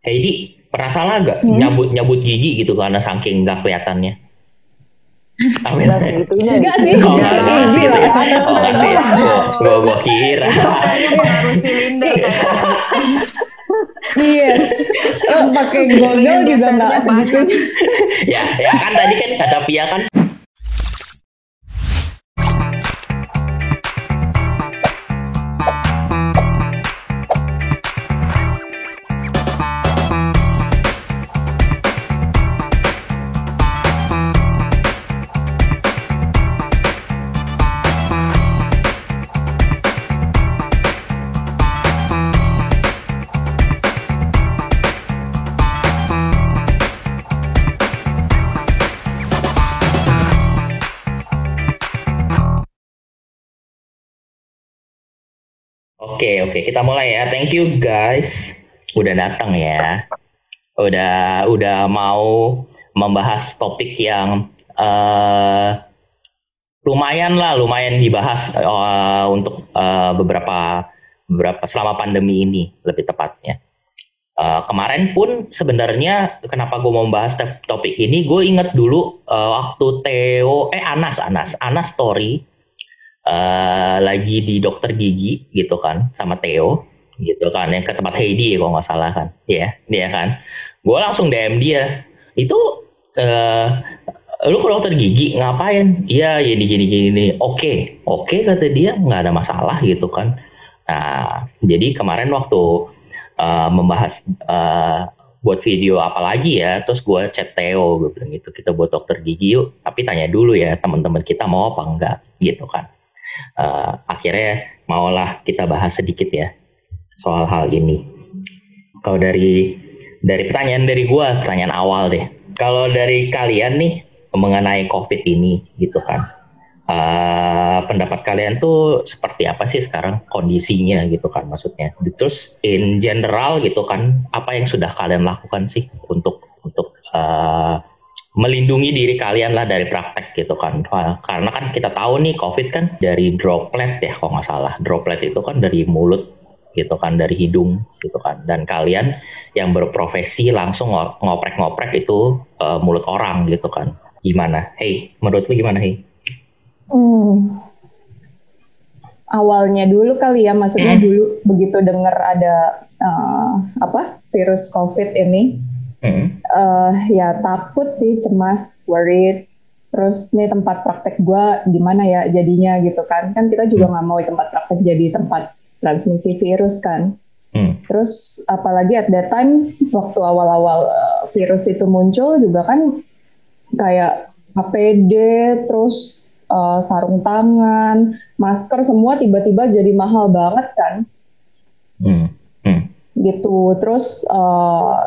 Heidi, pernah salah gak nyabut gigi gitu karena saking nggak kelihatannya? Nggak segitunya. Enggak sih, Oh enggak nggak gigi gitu lah. ya? Oh nggak sih ya? Gue kira. Itu kayaknya pengaruh silinder kayaknya. Iya, pakai gogel juga Gesernya nggak banyak. segitu. Ya kan tadi kan kata Pia kan. Oke, kita mulai ya. Thank you guys, udah datang ya. Udah mau membahas topik yang lumayan dibahas untuk beberapa selama pandemi ini lebih tepatnya. Kemarin pun sebenarnya kenapa gue mau membahas topik ini, gue inget dulu waktu Anas story lagi di dokter gigi gitu kan sama Theo gitu kan yang ke tempat Heidi kalau nggak salah kan ya dia kan gue langsung DM dia itu eh, lu ke dokter gigi ngapain iya gini nih oke kata dia nggak ada masalah gitu kan. Nah jadi kemarin waktu membahas buat video apa lagi ya terus gue chat Theo gue bilang gitu kita buat dokter gigi yuk tapi tanya dulu ya teman-teman kita mau apa enggak gitu kan. Akhirnya maulah kita bahas sedikit ya soal hal ini. Kalau dari pertanyaan awal deh. Kalau dari kalian nih mengenai COVID ini gitu kan, pendapat kalian tuh seperti apa sih sekarang kondisinya gitu kan maksudnya. Terus in general gitu kan, apa yang sudah kalian lakukan sih untuk melindungi diri kalian lah dari praktek gitu kan. Karena kan kita tahu nih COVID kan dari droplet ya kalau nggak salah. Droplet itu kan dari mulut gitu kan, dari hidung gitu kan. Dan kalian yang berprofesi langsung ngoprek-ngoprek itu mulut orang gitu kan. Gimana? Hey, menurut lu gimana, Hey? Awalnya dulu kali ya, maksudnya dulu begitu dengar ada virus COVID ini, ya takut sih, cemas, worried. Terus nih tempat praktek gue gimana ya jadinya gitu kan. Kan kita juga nggak mau tempat praktek jadi tempat transmisi virus kan. Terus apalagi at that time waktu awal-awal virus itu muncul juga kan kayak APD, terus sarung tangan, masker semua tiba-tiba jadi mahal banget kan. Gitu. Terus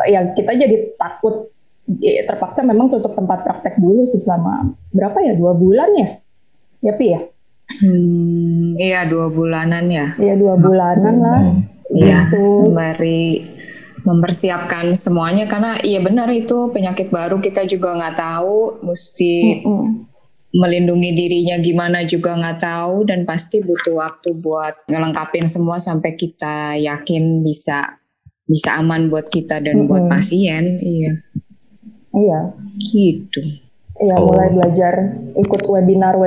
ya kita jadi takut, terpaksa memang tutup tempat praktek dulu sih selama berapa ya, 2 bulan ya? Ya Pi ya? Iya 2 bulanan ya. Iya 2 bulanan lah. Iya Gitu. sembari mempersiapkan semuanya karena iya benar itu penyakit baru kita juga nggak tahu mesti melindungi dirinya gimana juga nggak tahu dan pasti butuh waktu buat ngelengkapin semua sampai kita yakin bisa aman buat kita dan buat pasien. Iya gitu. Iya mulai belajar ikut webinar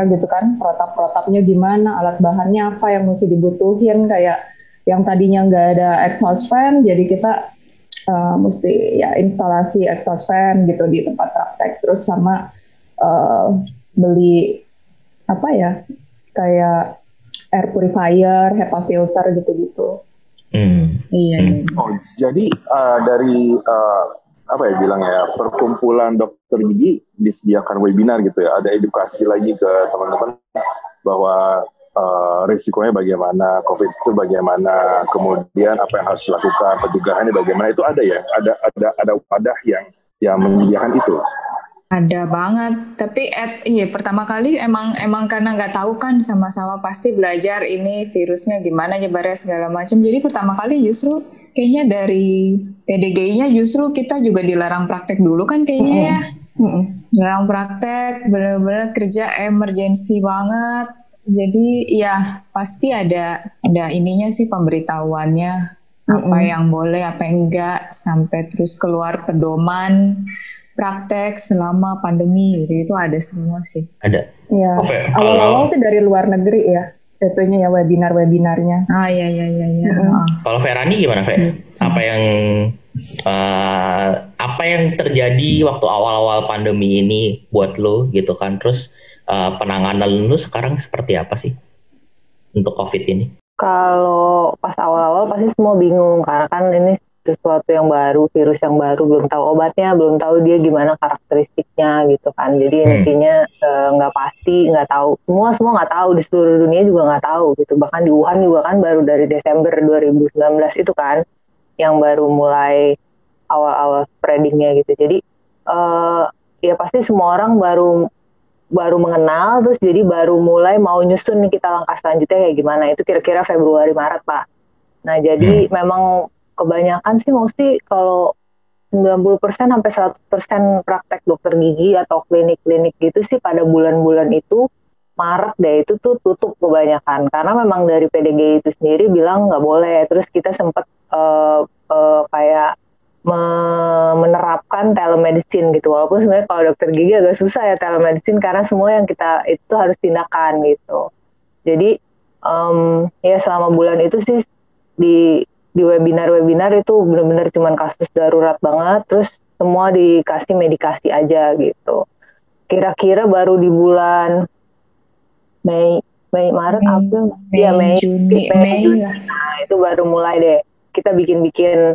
gitu kan, protap-protapnya gimana, alat bahannya apa yang mesti dibutuhin, kayak yang tadinya nggak ada exhaust fan jadi kita mesti ya instalasi exhaust fan gitu di tempat praktek, terus sama beli apa ya kayak air purifier, HEPA filter gitu-gitu. Iya. Oh, jadi dari apa ya bilang ya, perkumpulan dokter gigi disediakan webinar gitu ya, ada edukasi lagi ke teman-teman bahwa risikonya bagaimana, COVID itu bagaimana, kemudian apa yang harus dilakukan, pencegahannya bagaimana, itu ada ya, ada wadah yang menyediakan itu. Ada banget, tapi pertama kali emang karena nggak tahu kan, sama-sama pasti belajar ini virusnya gimana nyebarnya segala macam. Jadi pertama kali justru kayaknya dari PDGI-nya justru kita juga dilarang praktek dulu kan kayaknya ya. Dilarang praktek, benar-benar kerja emergency banget. Jadi ya pasti ada ininya sih pemberitahuannya. apa yang boleh, apa yang enggak, sampai terus keluar pedoman praktek selama pandemi gitu. Itu ada semua sih. Ada. Ya, awal-awal tuh dari luar negeri ya. Tentunya ya webinar-webinarnya. Iya. Kalau Ferani gimana, Fer? Apa yang terjadi waktu awal-awal pandemi ini buat lo gitu kan? Terus penanganan lo sekarang seperti apa sih untuk COVID ini? Kalau pas awal-awal pasti semua bingung karena kan ini sesuatu yang baru, virus yang baru, belum tahu obatnya, belum tahu dia gimana karakteristiknya gitu kan. Jadi intinya nggak pasti, nggak tahu. Semua nggak tahu, di seluruh dunia juga nggak tahu gitu. Bahkan di Wuhan juga kan baru dari Desember 2019 itu kan yang baru mulai awal-awal spreadingnya gitu. Jadi ya pasti semua orang baru mengenal, terus jadi baru mulai mau nyusun nih kita langkah selanjutnya kayak gimana. Itu kira-kira Februari Maret lah. Nah jadi memang kebanyakan sih mesti kalau 90% sampai 100% praktek dokter gigi atau klinik-klinik gitu sih pada bulan-bulan itu Maret deh itu tuh tutup kebanyakan karena memang dari PDG itu sendiri bilang nggak boleh. Terus kita sempat kayak menerapkan telemedicine gitu, walaupun sebenarnya kalau dokter gigi agak susah ya telemedicine karena semua yang kita itu harus tindakan gitu. Jadi ya selama bulan itu sih di webinar itu benar-benar cuman kasus darurat banget, terus semua dikasih medikasi aja gitu. Kira-kira baru di bulan Mei, April, Juni. Nah itu baru mulai deh kita bikin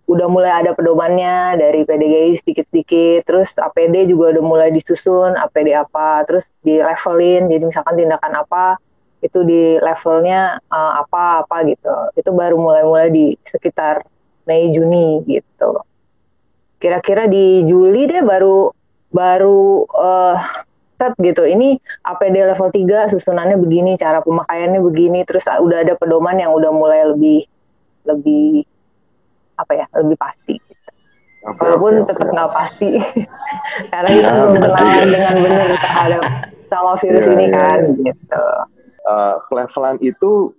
udah mulai ada pedomannya dari PDGI sedikit-sedikit, terus APD juga udah mulai disusun, APD apa, terus di levelin, jadi misalkan tindakan apa itu di levelnya apa gitu. Itu baru mulai di sekitar Mei Juni gitu. Kira-kira di Juli deh baru set gitu. Ini APD level 3 susunannya begini, cara pemakaiannya begini, terus udah ada pedoman yang udah mulai lebih lebih pasti gitu. Walaupun tetap nggak pasti karena kita belum kenalan dengan benar terhadap sama virus ini kan gitu. Pelevelan itu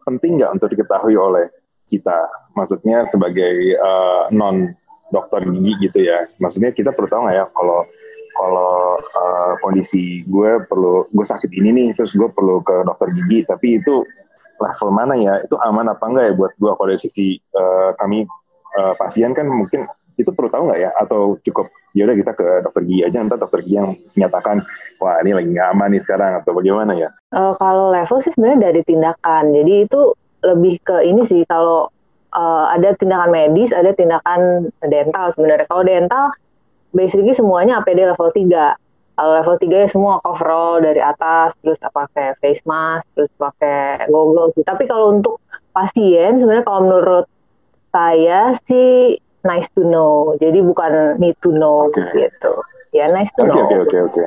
penting nggak untuk diketahui oleh kita? Maksudnya sebagai non dokter gigi gitu ya. Maksudnya kita perlu tahu nggak ya kalau kondisi gue sakit ini nih, terus gue perlu ke dokter gigi, tapi itu level mana ya? Itu aman apa enggak ya buat gue? Kalau dari sisi kami pasien kan mungkin itu perlu tahu nggak ya? Atau cukup ya udah kita ke dokter gigi aja, nanti dokter gigi yang menyatakan wah ini lagi nggak aman nih sekarang, atau bagaimana ya? Kalau level sih sebenarnya dari tindakan, jadi itu lebih ke ini sih. Kalau ada tindakan medis, ada tindakan dental sebenarnya. Kalau dental basically semuanya APD level 3. Kalau level 3 ya semua coverall dari atas, terus pakai face mask, terus pakai goggles. Tapi kalau untuk pasien sebenarnya kalau menurut saya sih nice to know, jadi bukan need to know gitu. Ya nice to know. Oke.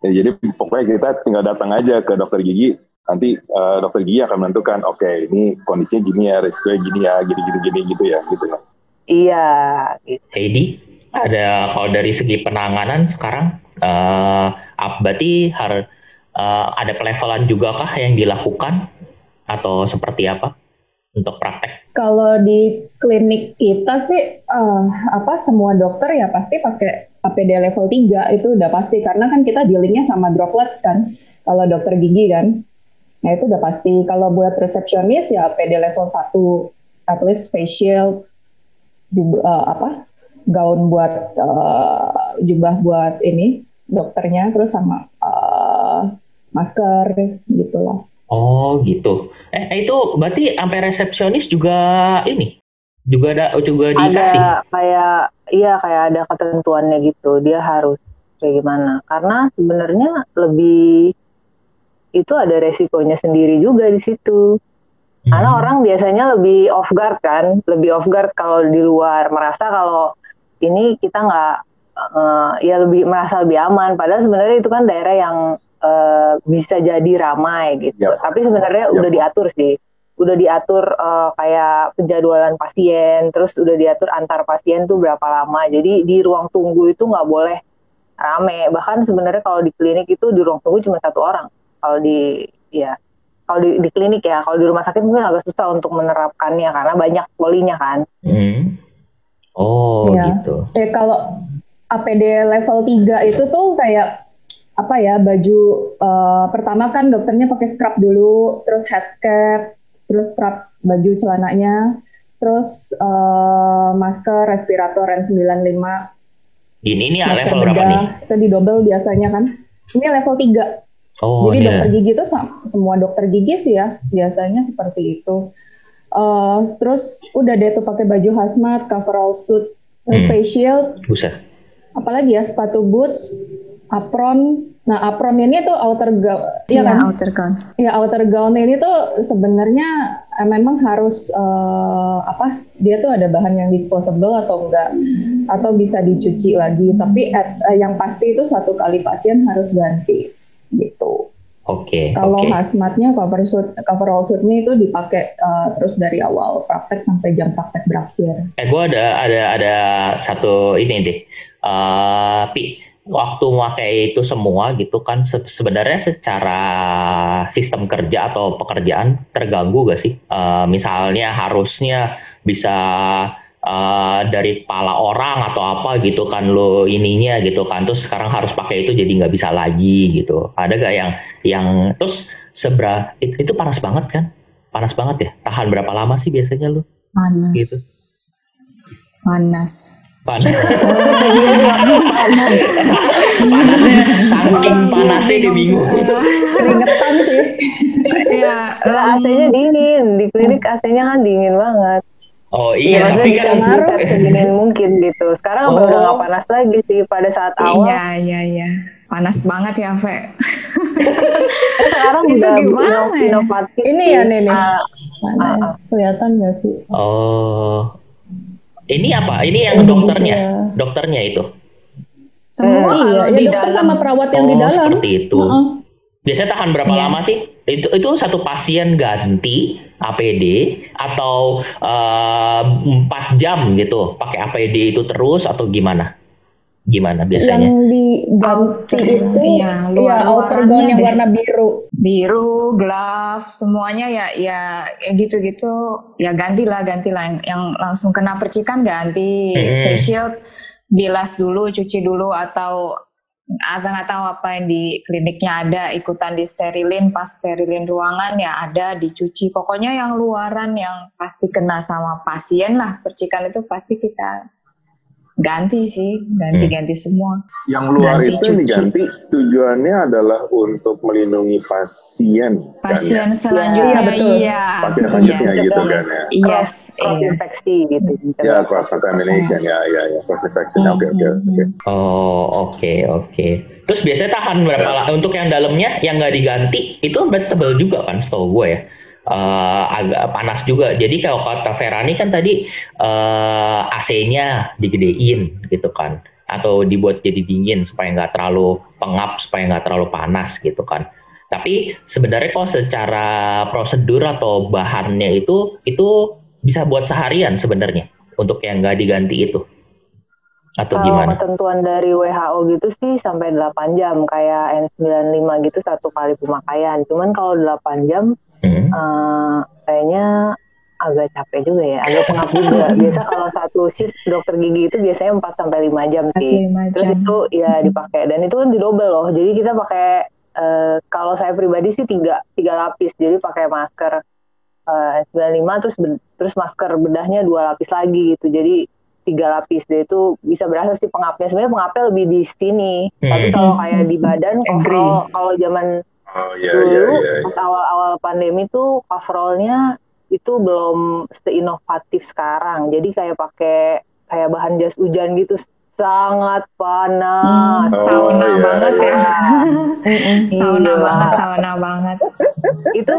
Ya, jadi pokoknya kita tinggal datang aja ke dokter gigi, nanti dokter gigi akan menentukan, oke, ini kondisinya gini ya, risikonya gini ya, gini gitu ya. Iya. Gitu. Heidi, ada kalau dari segi penanganan sekarang, berarti ada pelevelan juga kah yang dilakukan atau seperti apa untuk praktek? Kalau di klinik kita sih semua dokter ya pasti pakai APD level 3 itu udah pasti, karena kan kita dealingnya sama droplet kan kalau dokter gigi kan. Nah itu udah pasti. Kalau buat resepsionis ya APD level 1, at least facial, gaun buat jubah buat ini dokternya, terus sama masker gitu lah. Oh gitu. Itu berarti sampai resepsionis juga dikasih. Ada kayak ada ketentuannya gitu. Dia harus kayak gimana? Karena sebenarnya lebih itu ada resikonya sendiri juga di situ. Karena orang biasanya lebih off guard kan, kalau di luar, merasa kalau ini kita nggak merasa lebih aman. Padahal sebenarnya itu kan daerah yang bisa jadi ramai gitu. Tapi sebenarnya udah diatur sih. Udah diatur kayak penjadwalan pasien, terus udah diatur antar pasien tuh berapa lama. Jadi di ruang tunggu itu nggak boleh rame. Bahkan sebenarnya kalau di klinik itu di ruang tunggu cuma 1 orang. Kalau kalau di klinik ya, kalau di rumah sakit mungkin agak susah untuk menerapkannya karena banyak polinya kan. Oh ya. Gitu. Kalau APD level 3 itu tuh kayak apa ya, baju pertama kan dokternya pakai scrub dulu, terus headcap, terus scrub baju celananya, terus masker, respirator N95. Ini level berapa nih? Itu di double biasanya kan. Ini level 3. Jadi dokter gigi itu semua dokter gigi sih ya biasanya seperti itu. Terus udah deh tuh pakai baju hazmat, coverall suit, face shield. Buset. Apalagi ya, sepatu boots, apron. Nah, apron ini tuh outer gown. Iya kan? Outer gown. Iya, outer gown ini tuh sebenarnya memang harus dia tuh ada bahan yang disposable atau enggak, atau bisa dicuci lagi. Tapi yang pasti itu 1 kali pasien harus ganti gitu. Oke. Kalau hazmatnya coverall suitnya itu dipakai terus dari awal praktek sampai jam praktek berakhir. Gue ada satu ini deh. Waktu memakai itu semua gitu kan, sebenarnya secara sistem kerja atau pekerjaan terganggu gak sih? Misalnya harusnya bisa dari kepala orang atau apa gitu kan lo ininya gitu kan, terus sekarang harus pakai itu jadi nggak bisa lagi gitu. Ada gak yang terus itu panas banget kan? Panas banget ya? Tahan berapa lama sih biasanya lo? Panas. Gitu. Panasnya saking panasnya dia bingung. Keringetan sih. Ya, AC-nya dingin di klinik, AC-nya kan dingin banget. Oh iya, tapi kan sedingin mungkin gitu. Sekarang udah nggak panas lagi sih pada saat awal. Iya. Panas banget ya, Ve. Sekarang udah inovatif. Ini ya, Nenek. Kelihatan nggak sih? Oh, ini apa? Ini yang dokternya itu. Semua kalau di dalam sama perawat yang di dalam. Seperti itu. Biasanya tahan berapa lama sih? Itu satu pasien ganti APD atau 4 jam gitu pakai APD itu terus atau gimana? Gimana biasanya? Yang diganti itu outer gown yang warna biru, glove, semuanya ya gitu-gitu ya gantilah yang langsung kena percikan ganti, face shield bilas dulu, cuci dulu atau nggak tahu apa yang di kliniknya ada, ikutan disterilin, pas sterilin ruangan ya ada dicuci. Pokoknya yang luaran yang pasti kena sama pasien lah, percikan itu pasti kita ganti semua. Yang luar itu diganti tujuannya adalah untuk melindungi pasien. Pasien selanjutnya, iya. Pasien selanjutnya gitu kan ya. Yes. Infeksi gitu. Ya, cross contamination ya, cross infection. Oke. Oh, oke. Terus biasanya tahan berapa lama? Untuk yang dalamnya yang nggak diganti itu berarti tebal juga kan, setahu gue ya. Agak panas juga. Jadi kalau kata Ferani kan tadi AC-nya digedein gitu kan, atau dibuat jadi dingin supaya nggak terlalu pengap, supaya nggak terlalu panas gitu kan. Tapi sebenarnya kalau secara prosedur atau bahannya itu bisa buat seharian sebenarnya untuk yang nggak diganti itu. Atau gimana? Ketentuan dari WHO gitu sih sampai 8 jam kayak N95 gitu 1 kali pemakaian. Cuman kalau 8 jam kayaknya agak capek juga ya, agak pengap juga. Biasa kalau satu shift dokter gigi itu biasanya 4-5 jam sih. Terus itu ya dipakai, dan itu kan di double loh. Jadi kita pakai kalau saya pribadi sih 3 lapis. Jadi pakai masker 95 terus masker bedahnya 2 lapis lagi gitu. Jadi 3 lapis. Jadi itu bisa berasa sih pengapnya. Sebenarnya pengapnya lebih di sini. Tapi kalau kayak di badan, kalau zaman dulu pas awal-awal pandemi tuh coverallnya itu belum seinovatif sekarang. Jadi kayak pakai bahan jas hujan gitu, sangat panas. Sauna banget ya. Sauna banget. Itu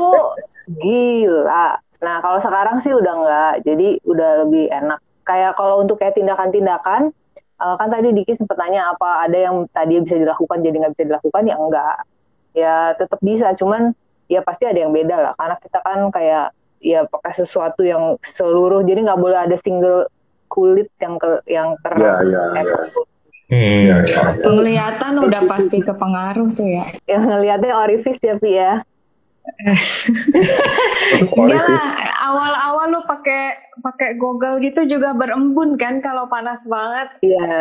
gila. Nah kalau sekarang sih udah enggak, jadi udah lebih enak. Kayak kalau untuk kayak tindakan-tindakan, kan tadi Diki sempat tanya apa ada yang tadi bisa dilakukan jadi nggak bisa dilakukan, ya enggak. Ya tetap bisa, cuman ya pasti ada yang beda lah, karena kita kan kayak ya pakai sesuatu yang seluruh, jadi nggak boleh ada single kulit yang penglihatan udah pasti kepengaruh tuh ya. Yang ngelihatnya orifice ya Pi ya. Enggak lah, awal-awal lu pakai goggle gitu juga berembun kan kalau panas banget. Iya.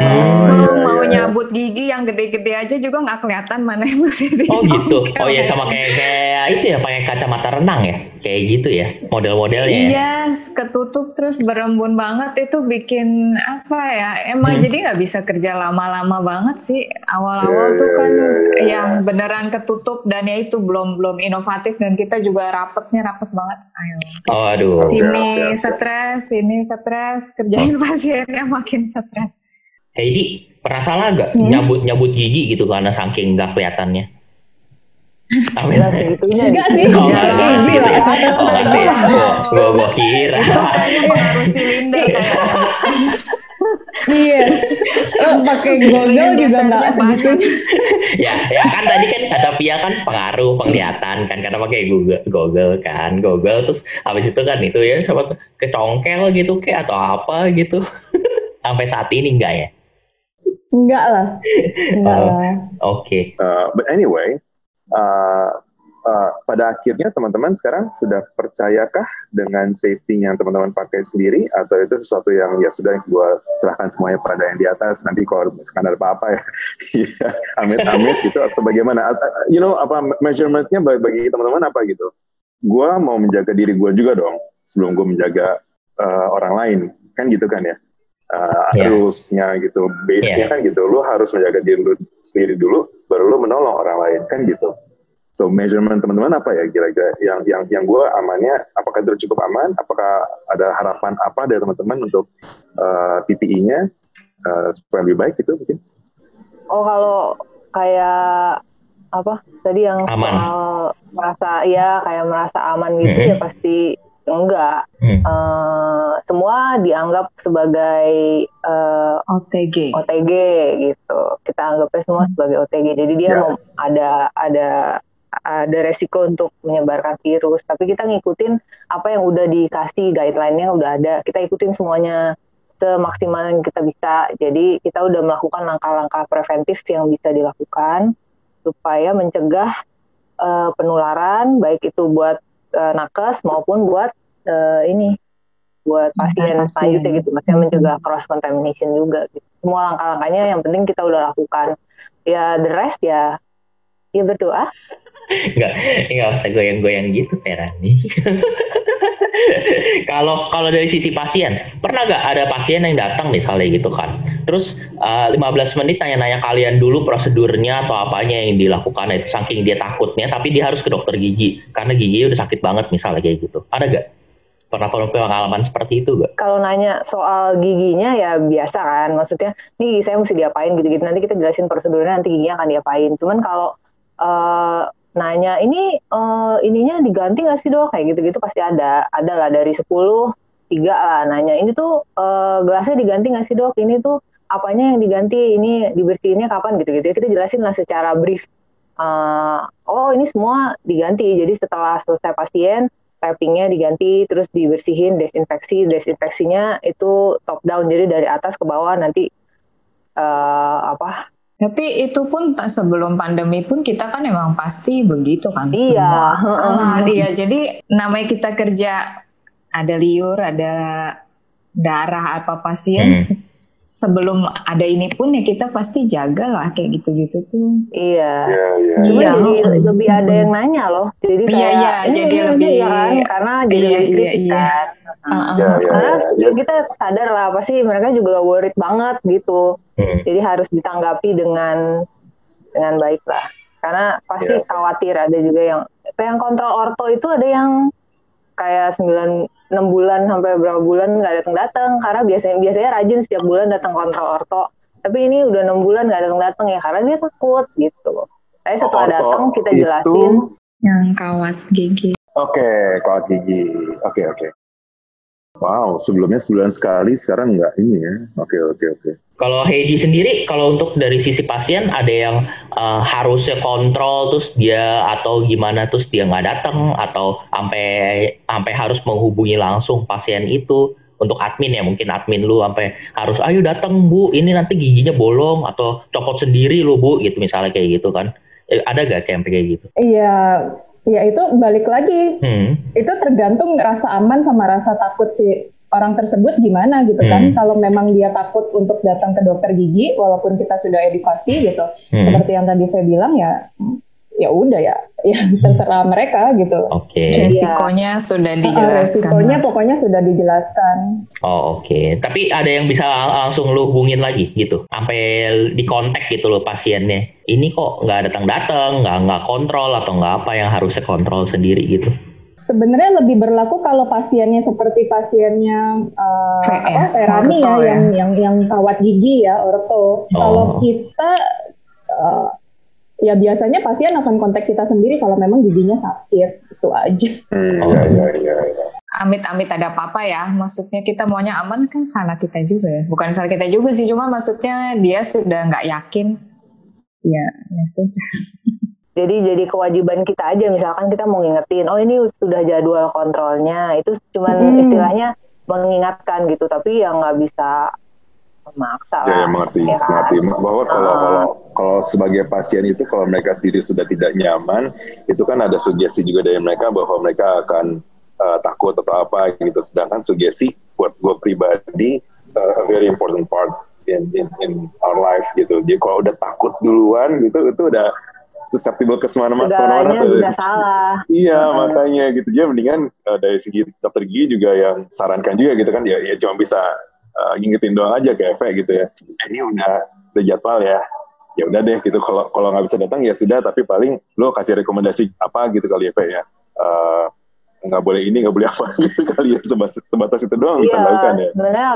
Mau nyabut gigi yang gede-gede aja juga nggak kelihatan mana yang masih di Oh gitu. jongkel. Oh ya, sama kayak itu ya, pakai kacamata renang ya, kayak gitu ya model-modelnya. Iya, ketutup terus berembun banget, itu bikin apa ya? Emang jadi nggak bisa kerja lama-lama banget sih. Awal-awal tuh kan yang beneran ketutup dan ya itu belum inovatif dan kita juga rapet banget. Ayo. Oh aduh. Sini stres, kerjain pasiennya makin stres. Heidi, pernah salah nggak nyabut gigi gitu karena saking nggak kelihatannya? Enggak segitunya. Enggak sih. Oh, nggak sih. Nggak sih. Gue kira. Itu kayaknya pengaruh silinder kayaknya. Iya. Pakai goggle juga nggak banyak. ya kan tadi kan kata Pia kan pengaruh penglihatan kan karena pakai Google terus habis itu kan itu ya coba kecongkel gitu kayak atau apa gitu. Sampai saat ini enggak ya? Enggak lah. Oke. But anyway, pada akhirnya teman-teman sekarang sudah percayakah dengan safety yang teman-teman pakai sendiri, atau itu sesuatu yang ya sudah gue serahkan semuanya pada yang di atas, nanti kalau misalkan ada apa-apa ya amit-amit gitu, atau bagaimana? Apa measurementnya bagi teman-teman apa gitu? Gue mau menjaga diri gue juga dong sebelum gue menjaga orang lain, kan gitu kan ya? Rules-nya gitu, base-nya kan gitu, lu harus menjaga diri lu sendiri dulu, baru lu menolong orang lain, kan gitu. So measurement teman-teman apa ya kira-kira yang gue amannya, apakah itu cukup aman, apakah ada harapan apa dari teman-teman untuk PPE-nya supaya lebih baik gitu mungkin? Oh, kalau kayak apa tadi yang aman. merasa aman gitu ya pasti enggak. Semua dianggap sebagai OTG gitu. Kita anggapnya semua sebagai OTG. Jadi dia ada resiko untuk menyebarkan virus, tapi kita ngikutin apa yang udah dikasih guideline-nya, udah ada, kita ikutin semuanya semaksimal yang kita bisa. Jadi kita udah melakukan langkah-langkah preventif yang bisa dilakukan supaya mencegah penularan, baik itu buat nakes maupun buat buat pasien selanjutnya gitu, maksudnya mencegah cross contamination juga gitu. Semua langkah-langkahnya yang penting kita udah lakukan. Ya the rest ya berdoa. Enggak usah goyang-goyang gitu Terani. Kalau dari sisi pasien, pernah gak ada pasien yang datang misalnya gitu kan, terus 15 menit nanya-nanya kalian dulu prosedurnya atau apanya yang dilakukan, itu saking dia takutnya, tapi dia harus ke dokter gigi karena giginya udah sakit banget misalnya kayak gitu. Ada gak? Pernah pengalaman seperti itu gak? Kalau nanya soal giginya ya biasa kan, maksudnya nih saya mesti diapain gitu-gitu, nanti kita jelasin prosedurnya, nanti giginya akan diapain. Cuman kalau nanya ininya diganti nggak sih dok, kayak gitu-gitu pasti ada lah dari 10 3 lah nanya ini tuh gelasnya diganti nggak sih dok, ini tuh apanya yang diganti, ini dibersihinnya kapan gitu-gitu. Kita jelasin lah secara brief. Oh ini semua diganti, jadi setelah selesai pasien wrappingnya diganti, terus dibersihin, desinfeksinya itu top down, jadi dari atas ke bawah nanti Tapi itu pun sebelum pandemi pun kita kan emang pasti begitu kan. Iya. Iya, jadi namanya kita kerja ada liur, ada darah apa pasien, sebelum ada ini pun ya kita pasti jaga lah kayak gitu-gitu tuh. Iya. Iya. Lebih ada yang nanya loh. Jadi kayak jadi lebih kan, karena jadi lebih kritis kan. Karena kita sadar lah pasti mereka juga worried banget gitu. Jadi harus ditanggapi dengan baik lah. Karena pasti khawatir. Ada juga yang kontrol orto itu ada yang kayak 6 bulan sampai berapa bulan nggak datang karena biasanya rajin setiap bulan datang kontrol orto. Tapi ini udah 6 bulan nggak datang ya karena dia takut gitu. Tapi setelah datang kita jelasin. Yang kawat gigi. Oke, kawat gigi. Oke. Wow, sebelumnya sebulan sekali, sekarang nggak ini ya. Oke. Kalau Heidi sendiri, kalau untuk dari sisi pasien ada yang harusnya kontrol terus dia atau gimana terus dia nggak datang atau sampai harus menghubungi langsung pasien itu untuk admin ya, mungkin admin lu sampai harus ayo datang Bu, ini nanti giginya bolong atau copot sendiri lu Bu gitu misalnya kayak gitu kan. Ada gak kayak gitu? Iya, Ya itu balik lagi, itu tergantung rasa aman sama rasa takut si orang tersebut gimana gitu kan. Kalau memang dia takut untuk datang ke dokter gigi, walaupun kita sudah edukasi gitu, seperti yang tadi saya bilang ya udah ya terserah mereka gitu. Oke. Resikonya sudah dijelaskan. Resikonya pokoknya sudah dijelaskan. Oh oke. Tapi ada yang bisa langsung lu hubungin lagi gitu, sampai di kontak gitu lo pasiennya. Ini kok nggak datang, nggak kontrol atau nggak apa yang harusnya kontrol sendiri gitu. Sebenarnya lebih berlaku kalau pasiennya seperti pasiennya Ferani yang kawat gigi ya, orto. Kalau kita ya biasanya pasien akan kontak kita sendiri kalau memang giginya sakit, itu aja. Amit-amit ada apa-apa ya, maksudnya kita maunya aman kan salah kita juga ya. Bukan salah kita juga sih, cuma maksudnya dia sudah nggak yakin. Ya sudah. Jadi kewajiban kita aja, misalkan kita mau ngingetin, oh ini sudah jadwal kontrolnya, itu cuman istilahnya mengingatkan gitu, tapi ya nggak bisa memaksa lah. Ya mengerti. Bahwa kalau sebagai pasien itu, kalau mereka sendiri sudah tidak nyaman, itu kan ada sugesti juga dari mereka bahwa mereka akan takut atau apa gitu. Sedangkan sugesti buat gue pribadi a very important part in our life gitu. Jadi kalau udah takut duluan gitu, itu udah susceptible ke semana-mana tuh. Udah salah. Iya, makanya gitu. Jadi mendingan dari segi dokter gigi juga yang sarankan juga gitu kan, ya cuma bisa ngingetin doang aja kayak efek gitu ya. Ini udah jadwal ya. Ya udah deh gitu. Kalau nggak bisa datang ya sudah. Tapi paling lo kasih rekomendasi apa gitu kali efek ya. Nggak boleh ini, nggak boleh apa gitu kali ya. Sebatas itu doang bisa lakukan ya. Sebenarnya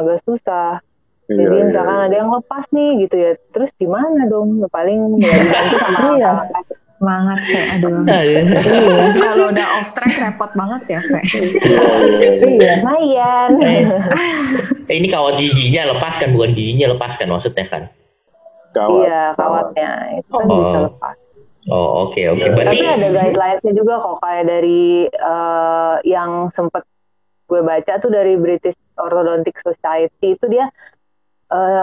agak susah. Jadi misalkan ada yang lepas nih gitu ya. Terus gimana dong? Paling ya dibantu sama Semangat kayak aduh. Kalau udah off track repot banget ya kayak. Lumayan. Ini kawat giginya lepas kan, bukan giginya lepas kan maksudnya kan? Iya, kawatnya itu kan bisa lepas. Oh oke. Berarti tapi ada guidelines-nya juga kok, kayak dari yang sempet gue baca tuh dari British Orthodontic Society, itu dia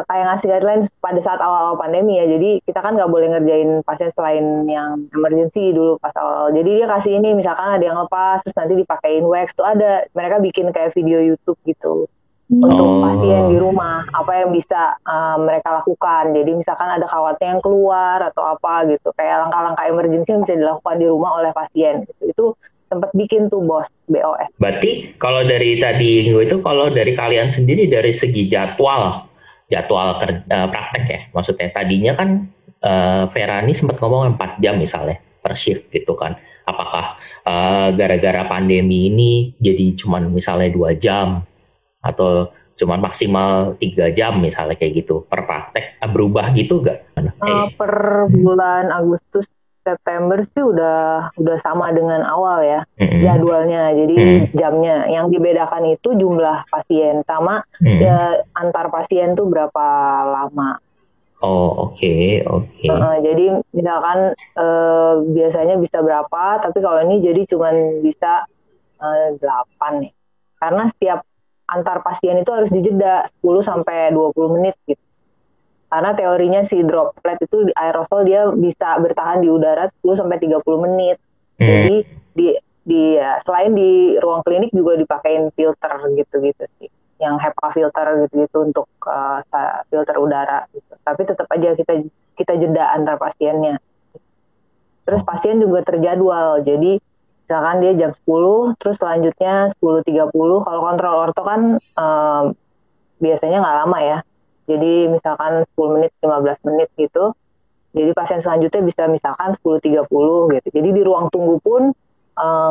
kayak ngasih guidelines pada saat awal-awal pandemi ya. Jadi kita kan nggak boleh ngerjain pasien selain yang emergency dulu pas awal. Jadi dia kasih ini, misalkan ada yang lepas terus nanti dipakein wax, tuh ada mereka bikin kayak video YouTube gitu untuk pasien di rumah, apa yang bisa mereka lakukan. Jadi misalkan ada kawatnya yang keluar atau apa gitu, kayak langkah-langkah emergency yang bisa dilakukan di rumah oleh pasien gitu. Itu sempat bikin tuh BOS. Berarti kalau dari tadi itu, kalau dari kalian sendiri dari segi jadwal praktek ya, maksudnya tadinya kan Ferani sempat ngomong 4 jam misalnya per shift gitu kan. Apakah gara-gara pandemi ini jadi cuman misalnya 2 jam atau cuman maksimal 3 jam misalnya kayak gitu per praktek, berubah gitu gak? Per bulan Agustus September sih udah sama dengan awal ya jadwalnya. Jadi jamnya yang dibedakan itu jumlah pasien sama ya antar pasien tuh berapa lama. Oh oke. Jadi misalkan biasanya bisa berapa, tapi kalau ini jadi cuman bisa 8 nih. Karena setiap antar pasien itu harus dijeda 10-20 menit gitu. Karena teorinya si droplet itu aerosol dia bisa bertahan di udara 10-30 menit. Jadi selain di ruang klinik juga dipakein filter gitu-gitu sih. Yang HEPA filter gitu-gitu untuk filter udara gitu. Tapi tetap aja kita jeda antar pasiennya. Terus pasien juga terjadwal. Jadi misalkan dia jam 10, terus selanjutnya 10.30. Kalau kontrol orto kan biasanya nggak lama ya. Jadi misalkan 10 menit, 15 menit gitu. Jadi pasien selanjutnya bisa misalkan 10.30 gitu. Jadi di ruang tunggu pun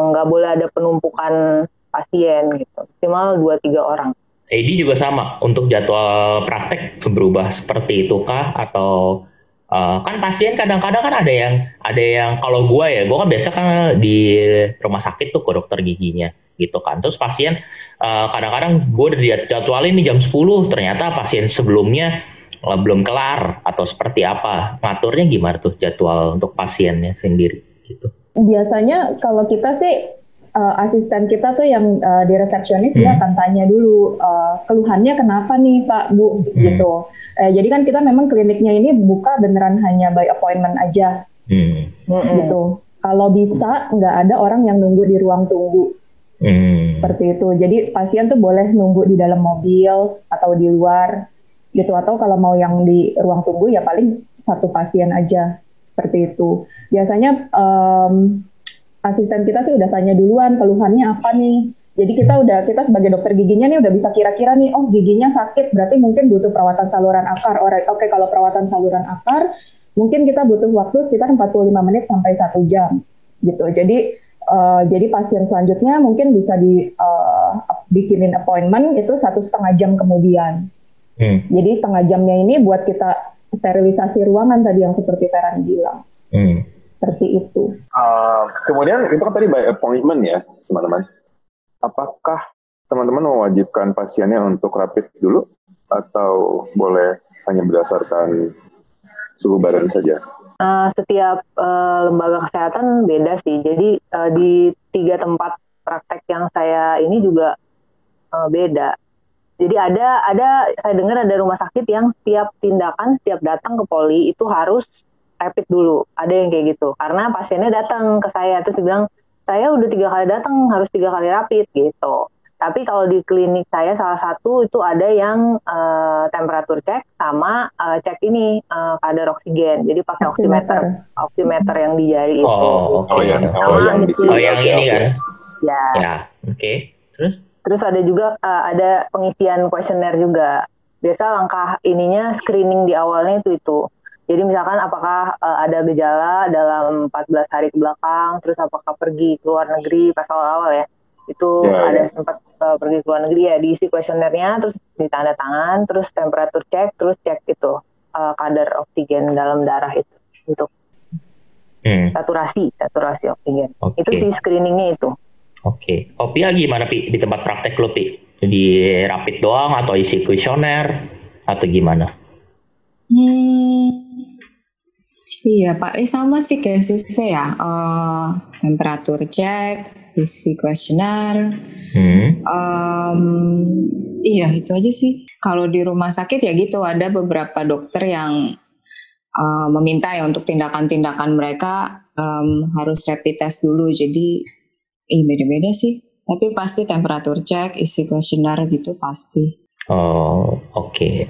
nggak boleh ada penumpukan pasien gitu. Maksimal 2-3 orang. Edi juga sama untuk jadwal praktek berubah seperti itu kah? Atau kan pasien kadang-kadang kan ada yang kalau gue kan biasa kan di rumah sakit tuh ke dokter giginya gitu kan. Terus pasien kadang-kadang gue udah dijadwalin nih jam 10, ternyata pasien sebelumnya belum kelar atau seperti apa. Ngaturnya gimana tuh jadwal untuk pasiennya sendiri gitu? Biasanya kalau kita sih asisten kita tuh yang di resepsionis dia akan tanya dulu keluhannya kenapa nih Pak Bu gitu. Jadi kan kita memang kliniknya ini buka beneran hanya by appointment aja gitu. kalau bisa nggak ada orang yang nunggu di ruang tunggu. Seperti itu. Jadi pasien tuh boleh nunggu di dalam mobil atau di luar gitu, atau kalau mau yang di ruang tunggu ya paling satu pasien aja, seperti itu. Biasanya asisten kita sih udah tanya duluan keluhannya apa nih. Jadi kita sebagai dokter giginya nih udah bisa kira-kira nih, oh giginya sakit berarti mungkin butuh perawatan saluran akar. Oke, kalau perawatan saluran akar mungkin kita butuh waktu sekitar 45 menit sampai 1 jam gitu. Jadi pasien selanjutnya mungkin bisa bikinin appointment itu 1,5 jam kemudian. Jadi setengah jamnya ini buat kita sterilisasi ruangan tadi yang seperti Feran bilang. Seperti itu. Kemudian itu kan tadi by appointment ya teman-teman. Apakah teman-teman mewajibkan pasiennya untuk rapid dulu atau boleh hanya berdasarkan suhu badan saja? Setiap lembaga kesehatan beda sih. Jadi di 3 tempat praktek yang saya ini juga beda. Jadi ada saya dengar ada rumah sakit yang setiap tindakan, setiap datang ke poli itu harus rapid dulu. Ada yang kayak gitu. Karena pasiennya datang ke saya terus bilang, saya udah 3 kali datang harus 3 kali rapid gitu. Tapi kalau di klinik saya salah satu itu ada yang temperatur cek sama cek ini kadar oksigen. Jadi pakai oximeter yang di jari itu. Oh, oke. Yang ini kan? Ya. Oke. Terus ada juga ada pengisian kuesioner juga. Biasa langkah ininya screening di awalnya itu. Jadi misalkan apakah ada gejala dalam 14 hari ke belakang, terus apakah pergi ke luar negeri pas awal-awal ya. Itu ada sempat pergi ke luar negeri ya, diisi kuesionernya, terus ditanda tangan, terus temperatur cek, terus cek itu kadar oksigen dalam darah itu untuk saturasi oksigen. Itu sih screeningnya itu. Oke. Pia gimana Pi di tempat praktek lo Pi? Di rapid doang atau isi kuesioner atau gimana? Iya Pak, sama sih kayak CV ya. Temperatur cek, isi kuesioner. Iya itu aja sih. Kalau di rumah sakit ya gitu, ada beberapa dokter yang meminta ya untuk tindakan-tindakan mereka harus rapid test dulu. Jadi beda-beda sih. Tapi pasti temperatur cek, isi kuesioner gitu pasti. Oh, oke.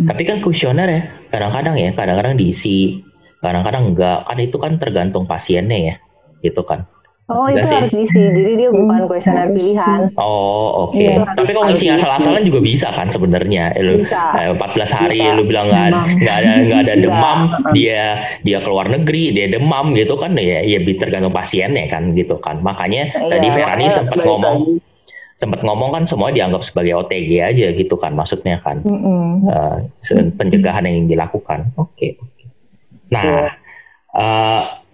Tapi kan kuesioner ya, kadang-kadang diisi, kadang-kadang enggak. Kan itu kan tergantung pasiennya ya, gitu kan. Oh, itu harus diisi. Jadi dia bukan kuesioner pilihan. Oh, oke. Tapi kalau ngisi asal-asalan juga bisa kan sebenarnya. 14 hari lu bilang nggak ada demam, dia keluar negeri, dia demam gitu kan ya tergantung pasiennya kan gitu kan. Makanya tadi Ferani sempat ngomong kan semua dianggap sebagai OTG aja gitu kan maksudnya kan. Pencegahan yang dilakukan. Oke. Nah,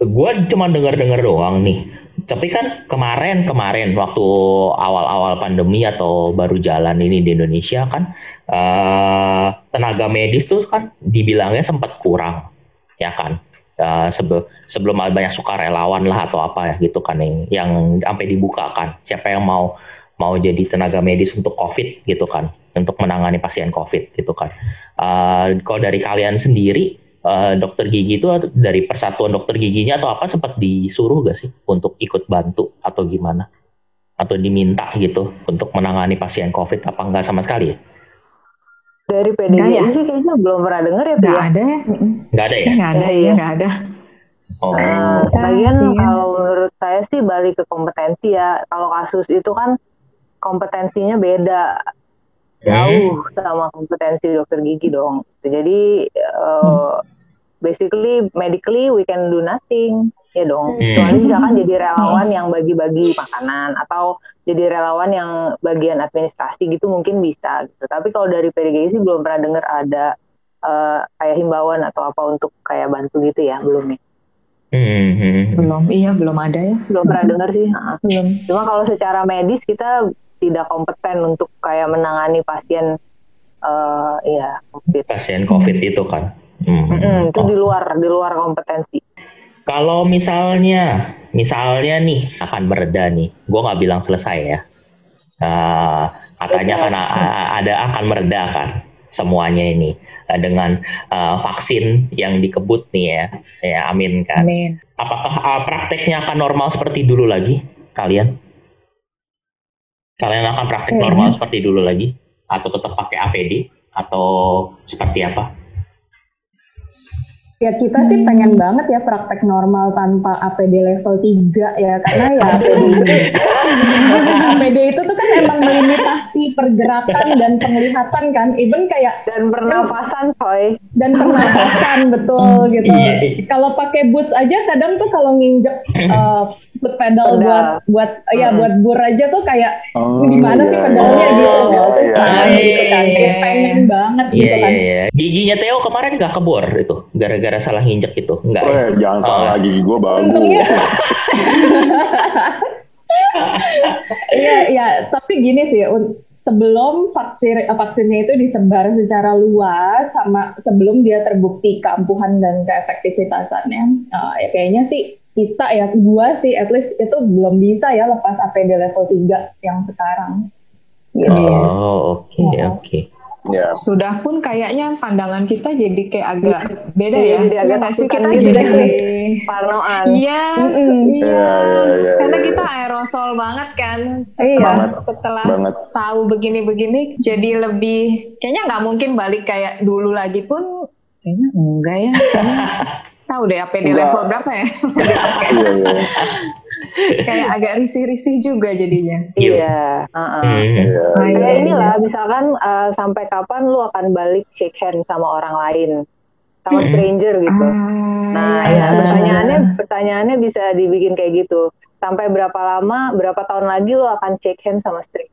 gue cuma dengar doang nih. Tapi kan kemarin waktu awal-awal pandemi atau baru jalan ini di Indonesia kan tenaga medis tuh kan dibilangnya sempat kurang ya kan. Sebelum banyak sukarelawan lah atau apa ya gitu kan yang sampai dibuka kan siapa yang mau jadi tenaga medis untuk COVID gitu kan, untuk menangani pasien COVID gitu kan. Kalau dari kalian sendiri dokter gigi itu dari persatuan dokter giginya atau apa sempat disuruh gak sih untuk ikut bantu atau gimana? Atau diminta gitu untuk menangani pasien COVID apa enggak sama sekali ya? Dari PDGI sih kayaknya belum pernah dengar ya. Nggak ada ya? Nggak ada ya? Nggak ada. Bagian kalau menurut saya sih balik ke kompetensi ya. Kalau kasus itu kan kompetensinya beda. Jauh sama kompetensi dokter gigi dong. Jadi basically medically we can do nothing ya dong. Soalnya misalkan jadi relawan yang bagi-bagi makanan atau jadi relawan yang bagian administrasi gitu mungkin bisa gitu. Tapi kalau dari PDGI sih belum pernah dengar ada kayak himbauan atau apa untuk kayak bantu gitu ya, belum ya. Belum ada ya. Belum pernah dengar sih. Belum. Cuma kalau secara medis kita tidak kompeten untuk kayak menangani pasien COVID. Pasien COVID itu kan. Itu di luar kompetensi. Kalau misalnya nih akan mereda nih, gue nggak bilang selesai ya. Katanya kan ada akan mereda kan. semuanya ini dengan vaksin yang dikebut nih ya amin kan. Amin. Apakah prakteknya akan normal seperti dulu lagi kalian? Kalian akan praktek normal seperti dulu lagi atau tetap pakai APD atau seperti apa? Ya kita sih pengen banget ya praktek normal tanpa APD level 3 ya, karena ya APD itu tuh kan emang melimitasi pergerakan dan penglihatan kan, even kayak dan pernapasan coy. Dan pernapasan betul gitu. Kalau pakai boots aja kadang tuh kalau nginjek foot pedal buat bur aja tuh kayak gimana sih pedalnya gitu loh. Gitu kan, kayak pengen banget gitu kan. Giginya Theo kemarin gak kebor itu gara-gara salah nginjek itu, enggak? Jangan salah, gigi gue bagus. Iya, tapi gini sih, sebelum vaksinnya itu disebar secara luas sama sebelum dia terbukti keampuhan dan keefektivitasannya, ya kayaknya sih gua sih at least itu belum bisa ya lepas APD level 3 yang sekarang. Gitu. Oke. Ya. Sudah pun kayaknya pandangan kita jadi kayak agak beda ya. Jadi agak sih kita gitu jadi parnoan. Iya. Karena kita aerosol banget kan. Setelah tahu begini-begini jadi lebih kayaknya nggak mungkin balik kayak dulu lagi pun kayaknya enggak ya. Tahu deh APD level berapa ya? Kayak agak risih-risih juga jadinya. Iya. Kayak inilah, misalkan sampai kapan lu akan balik shake hand sama orang lain, sama stranger gitu. Pertanyaannya bisa dibikin kayak gitu. Sampai berapa lama, berapa tahun lagi lu akan shake hand sama stranger?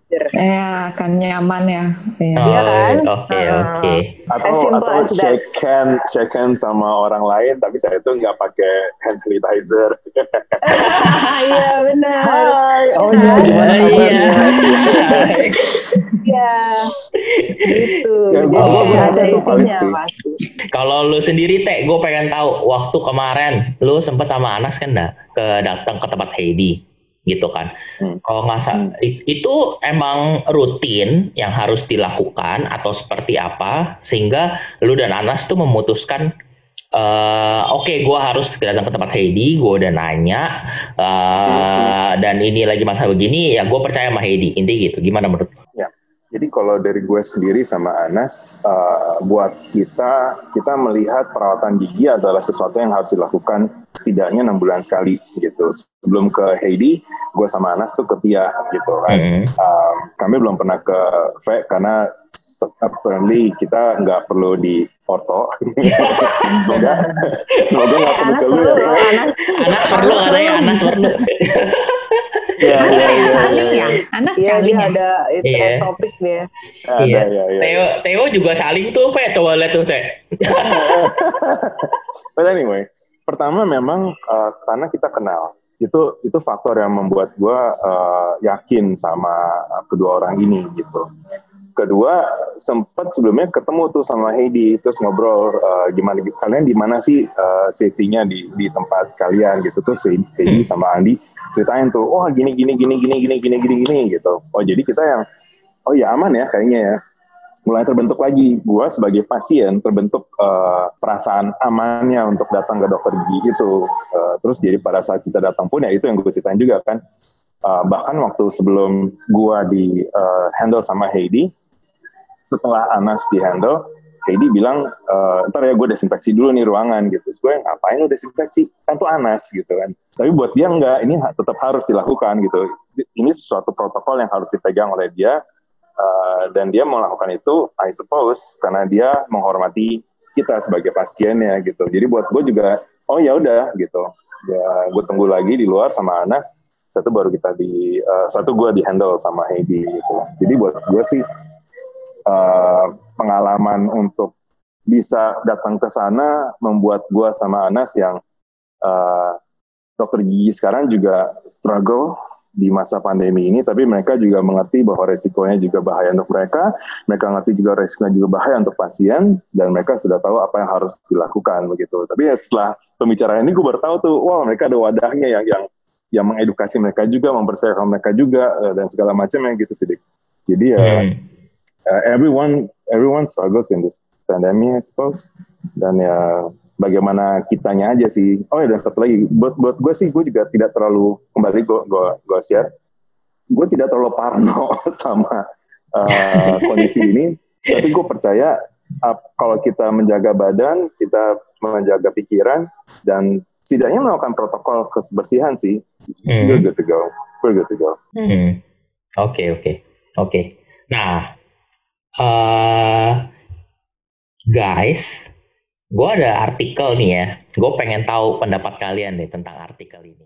Akan nyaman ya. Iya kan? Oke. Atau shake hand sama orang lain, tapi saya itu nggak pakai hand sanitizer. Iya benar. Hai, gimana kabarnya? Iya, gitu. Jadi ada isinya pasti. Kalau lu sendiri gue pengen tahu waktu kemarin lu sempet sama Anas kan datang ke tempat Heidi gitu kan. Kalau nggak salah itu emang rutin yang harus dilakukan atau seperti apa sehingga lu dan Anas tuh memutuskan gue harus datang ke tempat Heidi, gue udah nanya dan ini lagi masa begini ya gue percaya sama Heidi, intinya gitu. Gimana menurut lu? Ya. Jadi kalau dari gue sendiri sama Anas, buat kita melihat perawatan gigi adalah sesuatu yang harus dilakukan setidaknya 6 bulan sekali gitu. Sebelum ke Heidi, gue sama Anas tuh ke Pia gitu kan. Kami belum pernah ke V karena apparently kita nggak perlu di orto. semoga nggak perlu ke lu ya. Anas perlu katanya, Anas perlu. Anas caling ya. Ada topik dia. Theo juga caling tuh, Fe. Coba lihat tuh, Fe. But anyway, pertama memang karena kita kenal. Itu faktor yang membuat gue yakin sama kedua orang ini gitu. Kedua, sempat sebelumnya ketemu tuh sama Heidi, terus ngobrol gimana kalian di mana sih safety-nya di tempat kalian gitu. Terus Heidi sama Andi ceritain tuh, gini gitu. Jadi kita yang ya aman ya kayaknya ya. Mulai terbentuk lagi, gue sebagai pasien terbentuk perasaan amannya untuk datang ke dokter gigi itu. Terus jadi pada saat kita datang pun ya itu yang gue ceritain juga kan. Bahkan waktu sebelum gue di handle sama Heidi, setelah Anas di handle, Heidi bilang, ntar ya gue desinfeksi dulu nih ruangan gitu. Terus gue ngapain lu desinfeksi? Kan tuh Anas gitu kan. Tapi buat dia enggak, ini tetap harus dilakukan gitu. Ini suatu protokol yang harus dipegang oleh dia. Dan dia melakukan itu, I suppose, karena dia menghormati kita sebagai pasiennya gitu. Jadi buat gue juga, ya udah gitu. Ya, gue tunggu lagi di luar sama Anas. Satu gue di handle sama Heidi gitu. Jadi buat gue sih pengalaman untuk bisa datang ke sana membuat gue sama Anas yang dokter gigi sekarang juga struggle di masa pandemi ini, tapi mereka juga mengerti bahwa resikonya juga bahaya untuk mereka ngerti juga resikonya juga bahaya untuk pasien, dan mereka sudah tahu apa yang harus dilakukan begitu. Tapi ya setelah pembicaraan ini gue baru tahu tuh, mereka ada wadahnya yang mengedukasi mereka juga, mempersiapkan mereka juga dan segala macam yang gitu sih. Jadi everyone everyone struggles in this pandemic, I suppose. Dan ya bagaimana kitanya aja sih. Oh ya, dan satu lagi, buat gue sih, gue juga tidak terlalu, kembali gue share, gue tidak terlalu parno sama kondisi ini. Tapi gue percaya kalau kita menjaga badan, kita menjaga pikiran, dan setidaknya melakukan protokol kebersihan sih, we're good to go. Oke. Nah, guys, gue ada artikel nih ya. Gue pengen tahu pendapat kalian deh tentang artikel ini.